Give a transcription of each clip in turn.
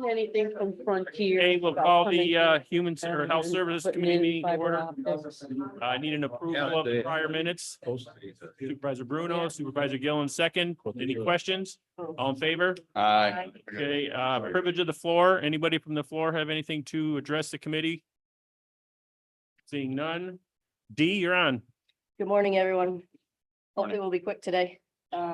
Anything from Frontier. Okay, we'll call the Human or Health Services Committee meeting to order. I need an approval of the prior minutes. Supervisor Bruno, Supervisor Gillen, second. Any questions? All in favor? Aye. Okay, privilege of the floor. Anybody from the floor have anything to address the committee? Seeing none. D, you're on. Good morning, everyone. Hopefully we'll be quick today.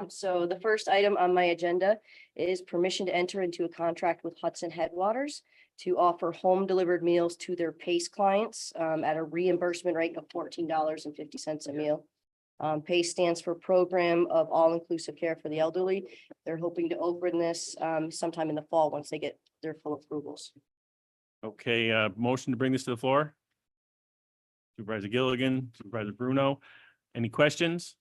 So the first item on my agenda is permission to enter into a contract with Hudson Headwaters to offer home delivered meals to their PACE clients at a reimbursement rate of $14.50 a meal. PACE stands for Program of All-Inclusive Care for the Elderly. They're hoping to open this sometime in the fall once they get their full approvals. Okay, motion to bring this to the floor. Supervisor Gilligan, Supervisor Bruno. Any questions?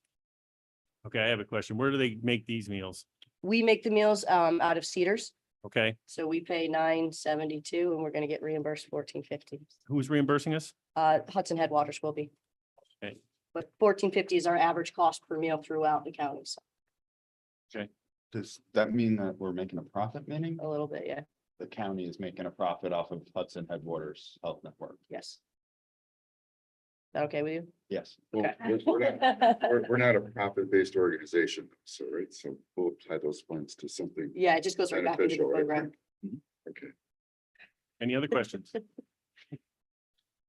Okay, I have a question. Where do they make these meals? We make the meals out of Cedars, Okay, so we pay $9.72 and we're going to get reimbursed $14.50. who's reimbursing us? Hudson Headwaters will be. Okay. But $14.50 is our average cost per meal throughout the county, so Does that mean that we're making a profit, meaning a little bit, yeah, the county is making a profit off of Hudson Headwaters Health Network? yes. That okay with you? Yes. Well, Okay. we're not a profit-based organization, so, right, so we'll apply those funds to something. Yeah, it just goes right back into the Beneficial, right? program. Okay. Any other questions?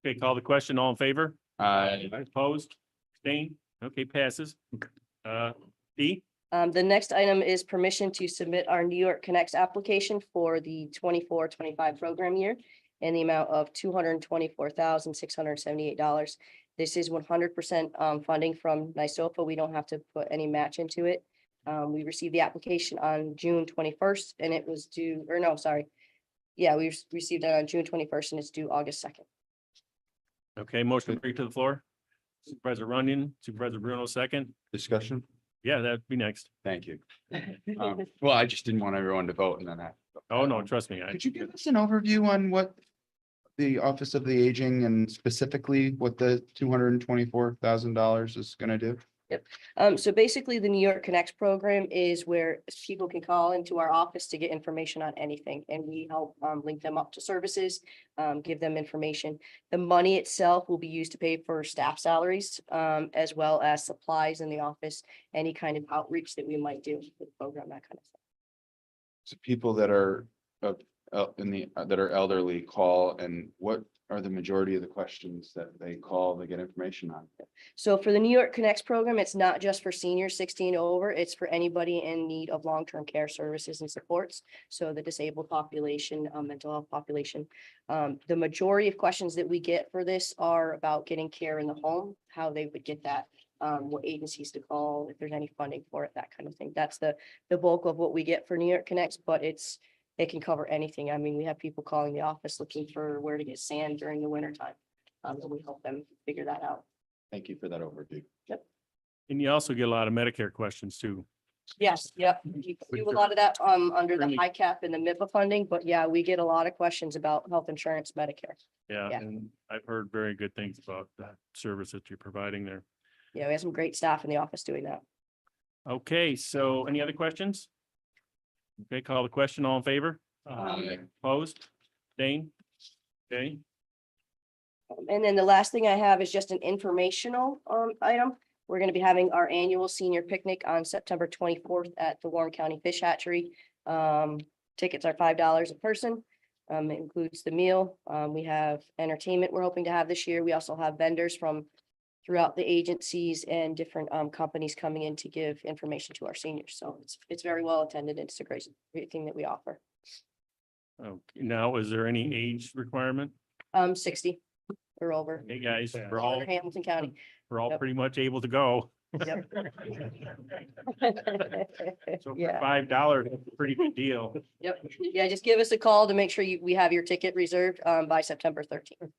Okay, call the question. All in favor? Aye. Opposed? Abstained? Okay, passes. D, The next item is permission to submit our New York Connects application for the 24-25 program year in the amount of $224,678. This is 100% funding from NYSOFA. We don't have to put any match into it. We received the application on June 21st and it was due, or no, sorry. Yeah, we received it on June 21st and it's due August 2nd. okay, motion to bring to the floor. Supervisor Runyon, Supervisor Bruno, second. Discussion? Yeah, that'd be next. Thank you. Well, I just didn't want everyone to vote and then I. Oh, no, trust me. Could you give us an overview on what the Office of the Aging and specifically what the $224,000 is gonna do? So basically, the New York Connects program is where people can call into our office to get information on anything, and we help link them up to services, give them information. The money itself will be used to pay for staff salaries, as well as supplies in the office, any kind of outreach that we might do with the program, that kind of stuff. So people that are that are elderly call, and what are the majority of the questions that they call, they get information on? So for the New York Connects program, it's not just for seniors 16 and over, it's for anybody in need of long-term care services and supports. So the disabled population, mental health population. The majority of questions that we get for this are about getting care in the home, how they would get that, what agencies to call, if there's any funding for it, that kind of thing. That's the bulk of what we get for New York Connects, but it can cover anything. I mean, we have people calling the office looking for where to get sand during the winter time. And we help them figure that out. Thank you for that overview. And you also get a lot of Medicare questions too. Yes, yep. We do a lot of that under the high cap and the MIPA funding, but yeah, we get a lot of questions about health insurance, Medicare. Yeah, Yeah. and I've heard very good things about that service that you're providing there. Yeah, we have some great staff in the office doing that. Okay, so any other questions? Okay, call the question. All in favor? Opposed? Abstained? Okay, And then the last thing I have is just an informational item. We're going to be having our annual senior picnic on September 24th at the Warren County Fish Hatchery. Tickets are $5 a person. It includes the meal. We have entertainment we're hoping to have this year. We also have vendors from throughout the agencies and different companies coming in to give information to our seniors. So it's very well attended. It's a great thing that we offer. okay, now is there any age requirement? 60 or over. Hey, guys, we're All all, over Hamilton County. Yep. pretty much able to go. Yep. So for Yeah. $5, that's a pretty good deal. Yep. Yeah, just give us a call to make sure we have your ticket reserved by September 13th.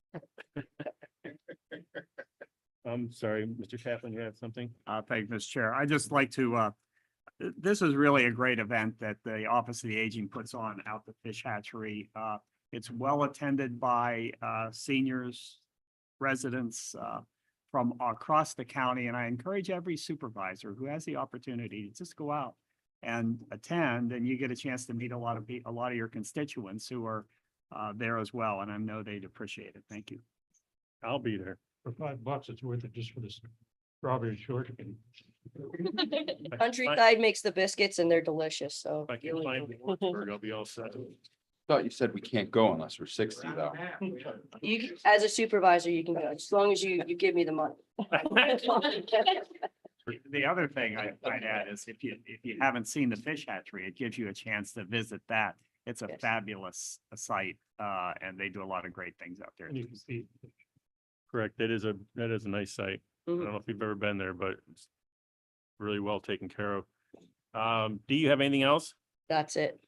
I'm sorry, Mr. Chaplin, you have something? Thank you, Mr. Chair. I just like to, this is really a great event that the Office of the Aging puts on out the Fish Hatchery. It's well attended by seniors, residents from across the county, and I encourage every supervisor who has the opportunity to just go out and attend, and you get a chance to meet a lot of a lot of your constituents who are there as well, and I know they'd appreciate it. Thank you. I'll be there. For $5, it's worth it just for this strawberry shortcake. Countryside makes the biscuits and they're delicious, so. If I can find Wartburg, I'll be all set. Thought you said we can't go unless we're 60 though. As a supervisor, you can go, as long as you give me the money. The other thing I'd add is if you haven't seen the fish hatchery, it gives you a chance to visit that. It's a Yes. fabulous site, and they do a lot of great things out there. And you can see. Correct. That is a nice site. I don't know if you've ever been there, but it's really well taken care of. Do you have anything else? That's it.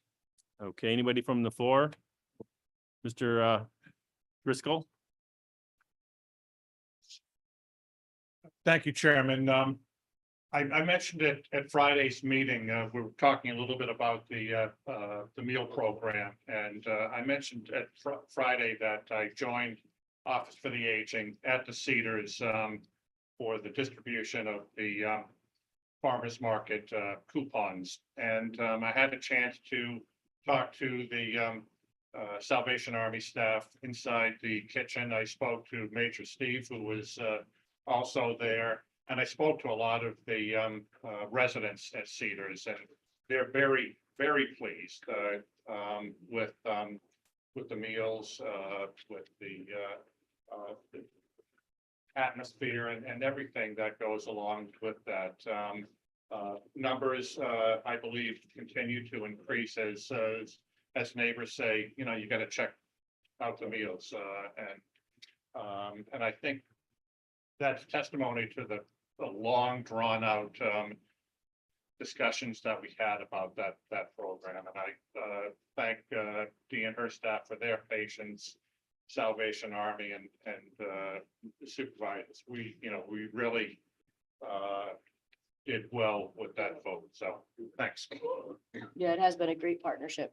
Okay, anybody from the floor? Mr. Driscoll? Thank you, Chairman. I mentioned it at Friday's meeting. We were talking a little bit about the meal program. And I mentioned at Friday that I joined Office for the Aging at the Cedars for the distribution of the farmers market coupons. And I had a chance to talk to the Salvation Army staff inside the kitchen. I spoke to Major Steve, who was also there. And I spoke to a lot of the residents at Cedars, and they're very, very pleased with the meals, with the atmosphere and everything that goes along with that. Numbers, I believe, continue to increase as neighbors say, you know, you got to check out the meals, and I think that's testimony to the long drawn out discussions that we had about that program. And I thank Dee and her staff for their patience, Salvation Army and the supervisors. We really did well with that vote. So thanks. Yeah, it has been a great partnership.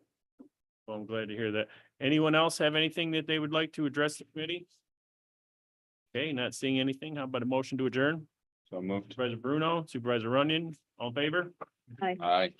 Well, I'm glad to hear that. Anyone else have anything that they would like to address the committee? Okay, not seeing anything. How about a motion to adjourn? So moved. Supervisor Bruno, Supervisor Runyon, all in favor? Aye.